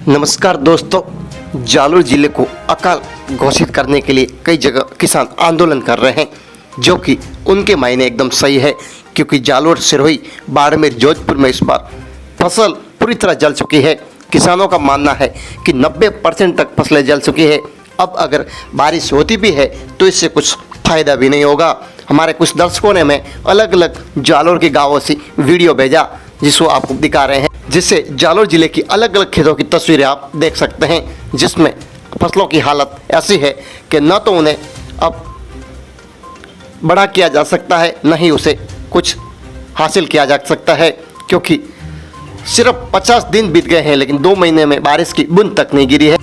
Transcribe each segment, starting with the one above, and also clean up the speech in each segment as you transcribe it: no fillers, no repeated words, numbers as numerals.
नमस्कार दोस्तों, जालोर जिले को अकाल घोषित करने के लिए कई जगह किसान आंदोलन कर रहे हैं, जो कि उनके मायने एकदम सही है। क्योंकि जालोर, सिरोही, बाड़मेर, जोधपुर में इस बार फसल पूरी तरह जल चुकी है। किसानों का मानना है कि 90% तक फसलें जल चुकी है। अब अगर बारिश होती भी है तो इससे कुछ फ़ायदा भी नहीं होगा। हमारे कुछ दर्शकों ने हमें अलग अलग जालोर के गाँवों से वीडियो भेजा, जिसको आपको दिखा रहे हैं, जिससे जालोर जिले की अलग अलग खेतों की तस्वीरें आप देख सकते हैं, जिसमें फसलों की हालत ऐसी है कि न तो उन्हें अब बड़ा किया जा सकता है, न ही उसे कुछ हासिल किया जा सकता है। क्योंकि सिर्फ 50 दिन बीत गए हैं, लेकिन 2 महीने में बारिश की बूंद तक नहीं गिरी है।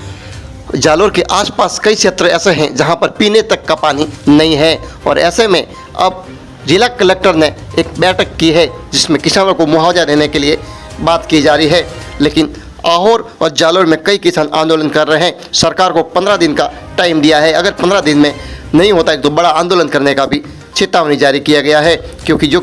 जालोर के आसपास कई क्षेत्र ऐसे हैं जहां पर पीने तक का पानी नहीं है, और ऐसे में अब जिला कलेक्टर ने एक बैठक की है, जिसमें किसानों को मुआवजा देने के लिए बात की जा रही है। लेकिन आहोर और जालोर में कई किसान आंदोलन कर रहे हैं। सरकार को 15 दिन का टाइम दिया है। अगर 15 दिन में नहीं होता है तो बड़ा आंदोलन करने का भी चेतावनी जारी किया गया है। क्योंकि जो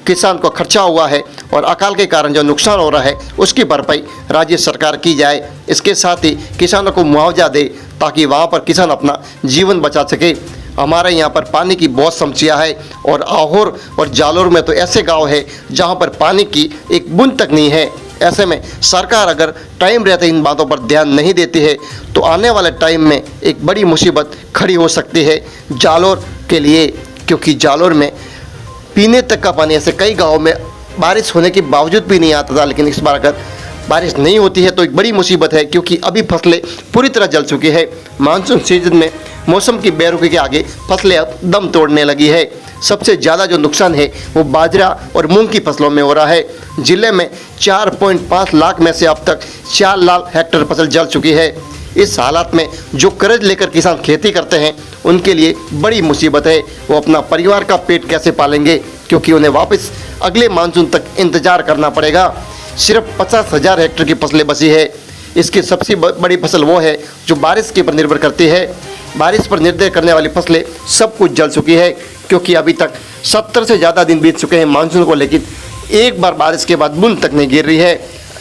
किसान को खर्चा हुआ है और अकाल के कारण जो नुकसान हो रहा है, उसकी भरपाई राज्य सरकार की जाए। इसके साथ ही किसानों को मुआवजा दे, ताकि वहाँ पर किसान अपना जीवन बचा सके। हमारे यहाँ पर पानी की बहुत समस्या है, और आहोर और जालोर में तो ऐसे गांव है जहाँ पर पानी की एक बूंद तक नहीं है। ऐसे में सरकार अगर टाइम रहते इन बातों पर ध्यान नहीं देती है तो आने वाले टाइम में एक बड़ी मुसीबत खड़ी हो सकती है जालोर के लिए। क्योंकि जालोर में पीने तक का पानी, ऐसे कई गाँव में बारिश होने के बावजूद भी नहीं आता था, लेकिन इस बार अगर बारिश नहीं होती है तो एक बड़ी मुसीबत है। क्योंकि अभी फसलें पूरी तरह जल चुकी है। मानसून सीजन में मौसम की बेरुखी के आगे फसलें अब दम तोड़ने लगी है। सबसे ज़्यादा जो नुकसान है वो बाजरा और मूंग की फसलों में हो रहा है। जिले में 4.5 लाख में से अब तक 4 लाख हेक्टेयर फसल जल चुकी है। इस हालात में जो कर्ज लेकर किसान खेती करते हैं, उनके लिए बड़ी मुसीबत है। वो अपना परिवार का पेट कैसे पालेंगे, क्योंकि उन्हें वापस अगले मानसून तक इंतजार करना पड़ेगा। सिर्फ 50,000 हेक्टेयर की फसलें बची है। इसकी सबसे बड़ी फसल वो है जो बारिश के ऊपर निर्भर करती है। बारिश पर निर्भर करने वाली फसलें सब कुछ जल चुकी है। क्योंकि अभी तक 70 से ज़्यादा दिन बीत चुके हैं मानसून को, लेकिन एक बार बारिश के बाद बूंद तक नहीं गिर रही है।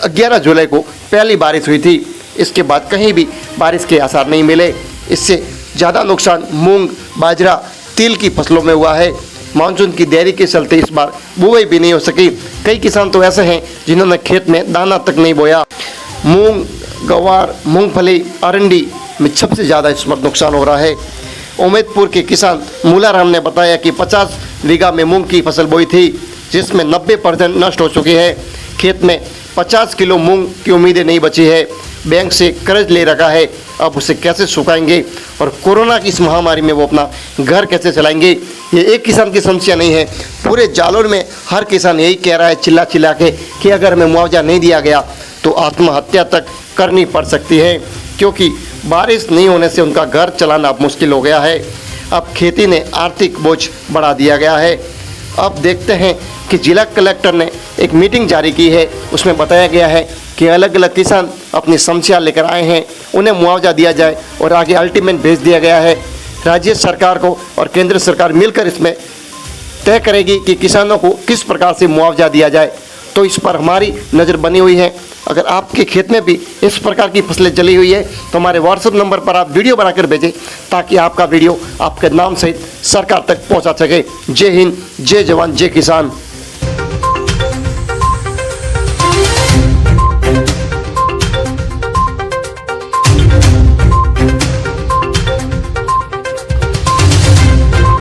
11 जुलाई को पहली बारिश हुई थी, इसके बाद कहीं भी बारिश के आसार नहीं मिले। इससे ज़्यादा नुकसान मूंग, बाजरा, तिल की फसलों में हुआ है। मानसून की देरी के चलते इस बार बुआई भी नहीं हो सकी। कई किसान तो ऐसे हैं जिन्होंने खेत में दाना तक नहीं बोया। मूंग, गवार, मूंगफली, अरंडी में सबसे ज़्यादा इस वक्त नुकसान हो रहा है। उम्मेदपुर के किसान मूलाराम ने बताया कि 50 बीघा में मूंग की फसल बोई थी, जिसमें 90% नष्ट हो चुकी है। खेत में 50 किलो मूंग की उम्मीदें नहीं बची है। बैंक से कर्ज ले रखा है, अब उसे कैसे सुखाएंगे, और कोरोना की इस महामारी में वो अपना घर कैसे चलाएंगे। ये एक किसान की समस्या नहीं है, पूरे जालोर में हर किसान यही कह रहा है चिल्ला चिल्ला के कि अगर हमें मुआवजा नहीं दिया गया तो आत्महत्या तक करनी पड़ सकती है। क्योंकि बारिश नहीं होने से उनका घर चलाना अब मुश्किल हो गया है। अब खेती ने आर्थिक बोझ बढ़ा दिया गया है। अब देखते हैं कि जिला कलेक्टर ने एक मीटिंग जारी की है, उसमें बताया गया है कि अलग अलग किसान अपनी समस्या लेकर आए हैं, उन्हें मुआवजा दिया जाए, और आगे अल्टीमेट भेज दिया गया है। राज्य सरकार को और केंद्र सरकार मिलकर इसमें तय करेगी कि किसानों को किस प्रकार से मुआवजा दिया जाए। तो इस पर हमारी नज़र बनी हुई है। अगर आपके खेत में भी इस प्रकार की फसलें जली हुई है तो हमारे व्हाट्सएप नंबर पर आप वीडियो बनाकर भेजें, ताकि आपका वीडियो आपके नाम सहित सरकार तक पहुंचा सके। जय हिंद, जय जवान, जय किसान।